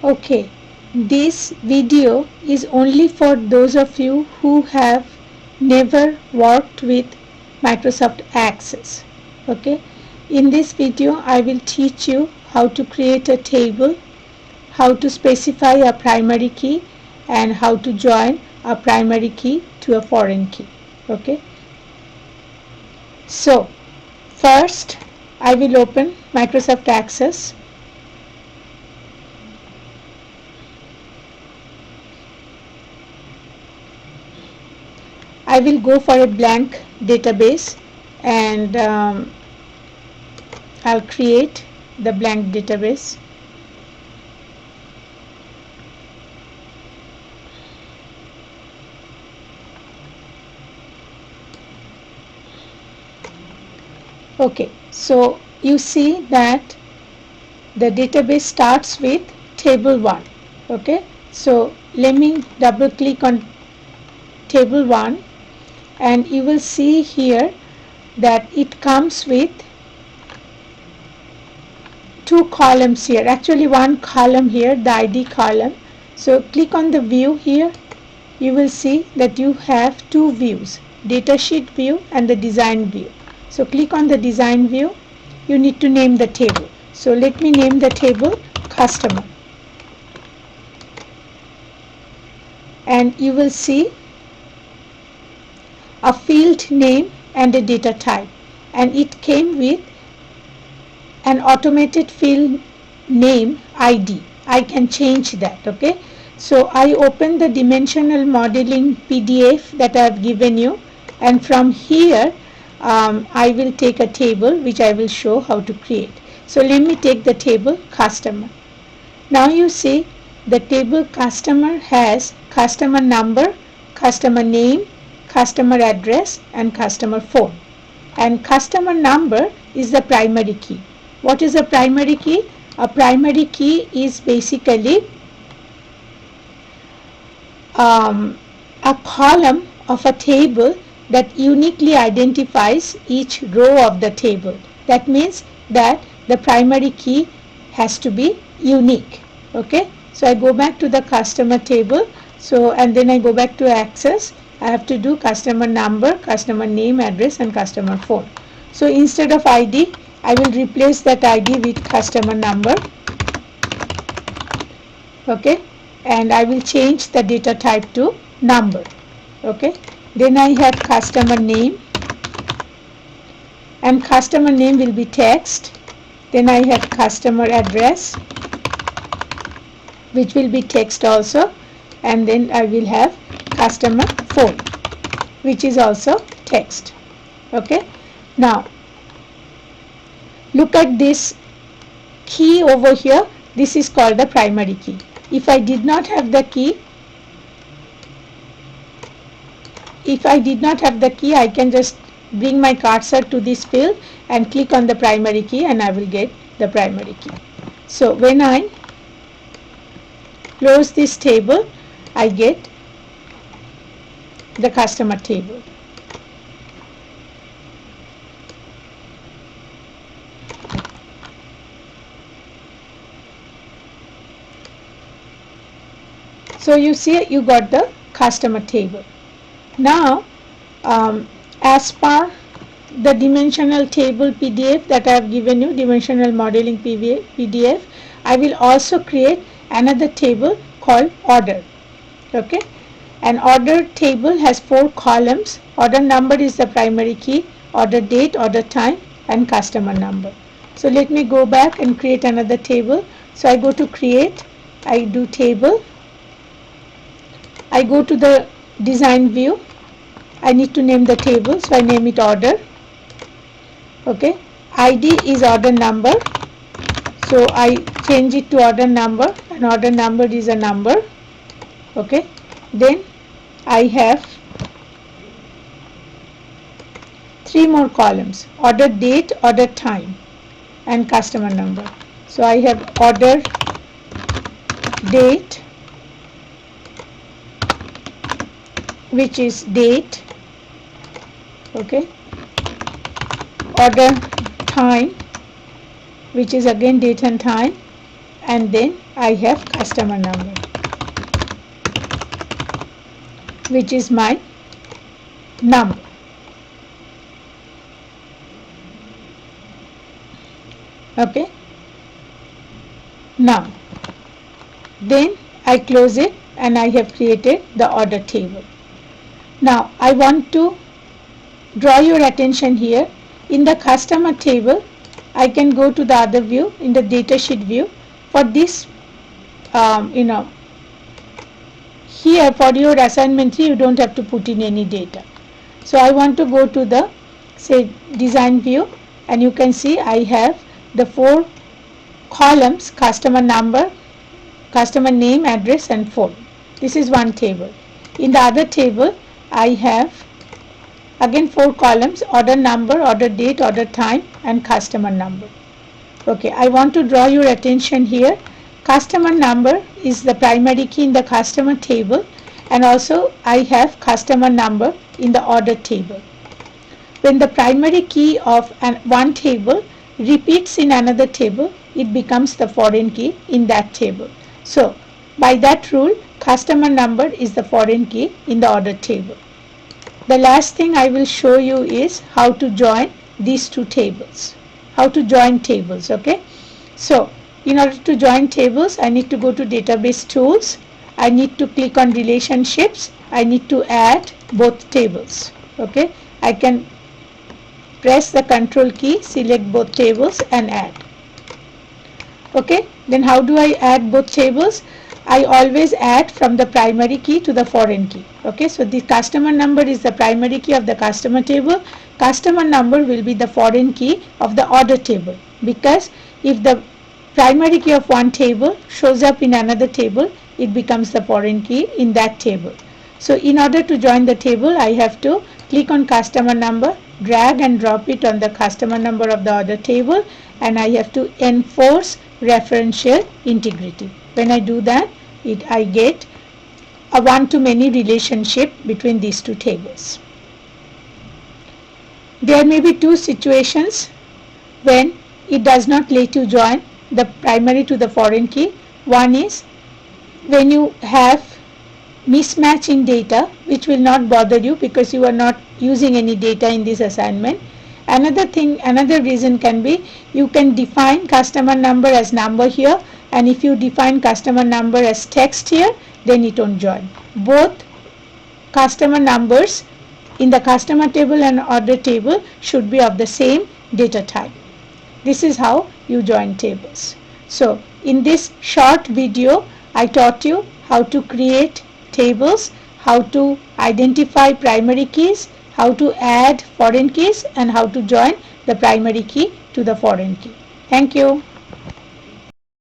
Okay, this video is only for those of you who have never worked with Microsoft Access. Okay, in this video I will teach you how to create a table, how to specify a primary key, and how to join a primary key to a foreign key. Okay, so first I will open Microsoft Access. I will go for a blank database and I'll create the blank database. Okay, so you see that the database starts with table 1. Okay, so let me double click on table 1 and you will see here that it comes with two columns here, actually one column here, the ID column. So click on the view here, you will see that you have two views, datasheet view and the design view. So click on the design view, you need to name the table. So let me name the table customer, and you will see a field name and a data type, and it came with an automated field name ID. I can change that. Okay, so I open the dimensional modeling PDF that I have given you, and from here I will take a table which I will show how to create. So let me take the table customer. Now you see the table customer has customer number, customer name, customer address, and customer phone. And customer number is the primary key. What is a primary key? A primary key is basically a column of a table that uniquely identifies each row of the table. That means that the primary key has to be unique. Okay, so I go back to the customer table, so and then I go back to access. I have to do customer number, customer name, address, and customer phone. So instead of ID, I will replace that ID with customer number. Okay, and I will change the data type to number. Okay, then I have customer name, and customer name will be text. Then I have customer address, which will be text also, and then I will have customer phone, which is also text. Okay, now look at this key over here. This is called the primary key. If I did not have the key, I can just bring my cursor to this field and click on the primary key, and I will get the primary key. So when I close this table, I get the customer table. So you see, you got the customer table. Now as per the dimensional table PDF that I have given you, dimensional modeling PDF, I will also create another table called order. Okay, an order table has 4 columns. Order number is the primary key, order date, order time, and customer number. So let me go back and create another table. So I go to create, I do table, I go to the design view, I need to name the table, so I name it order. Okay, ID is order number, so I change it to order number, and order number is a number. Okay, then I have 3 more columns: order date, order time, and customer number. So I have order date, which is date. Okay, order time, which is again date and time, and then I have customer number, which is my number. Okay. Now, then I close it and I have created the order table. Now, I want to draw your attention here. In the customer table, I can go to the other view, in the datasheet view. For this, here for your assignment 3, you don't have to put in any data. So I want to go to the, say, design view, and you can see I have the 4 columns: customer number, customer name, address, and phone. This is one table. In the other table, I have again 4 columns: order number, order date, order time, and customer number. Okay, I want to draw your attention here. Customer number is the primary key in the customer table, and also I have customer number in the order table. When the primary key of one table repeats in another table, it becomes the foreign key in that table. So, by that rule, customer number is the foreign key in the order table. The last thing I will show you is how to join these 2 tables. How to join tables, okay? So, in order to join tables, I need to go to database tools. I need to click on relationships. I need to add both tables, okay? I can press the control key, select both tables and add. Okay, then how do I add both tables? I always add from the primary key to the foreign key. Okay, so the customer number is the primary key of the customer table. Customer number will be the foreign key of the order table, because if the primary key of one table shows up in another table, it becomes the foreign key in that table. So in order to join the table, I have to click on customer number, drag and drop it on the customer number of the order table, and I have to enforce referential integrity. When I do that, I get a one-to-many relationship between these 2 tables. There may be 2 situations when it does not let you join the primary to the foreign key. One is when you have mismatch in data, which will not bother you because you are not using any data in this assignment. Another reason can be you can define customer number as number here, and if you define customer number as text here, then it won't join. Both customer numbers in the customer table and order table should be of the same data type. This is how you join tables. So in this short video, I taught you how to create tables, how to identify primary keys, how to add foreign keys, and how to join the primary key to the foreign key. Thank you.